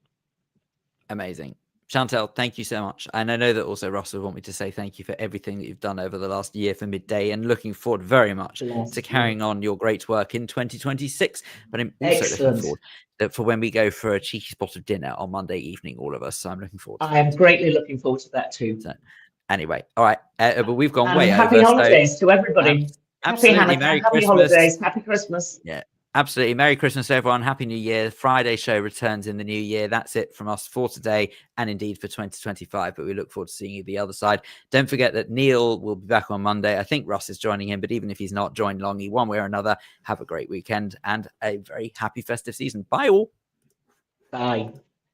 Amazing. Chantal, thank you so much. And I know that also Russ would want me to say thank you for everything that you've done over the last year for Midday, and looking forward very much to carrying on your great work in 2026. But I'm also looking forward for when we go for a cheeky spot of dinner on Monday evening, all of us. So I'm looking forward to I am greatly looking forward to that too. So, anyway, all right. But we've gone way happy over. Holidays to everybody. Absolutely. Happy Hanukkah, Merry happy Christmas. holidays, happy Christmas. Yeah. Absolutely. Merry Christmas, everyone. Happy New Year. Friday show returns in the new year. That's it from us for today and indeed for 2025. But we look forward to seeing you the other side. Don't forget that Neil will be back on Monday. I think Russ is joining him, but even if he's not, join Longy one way or another. Have a great weekend and a very happy festive season. Bye all. Bye.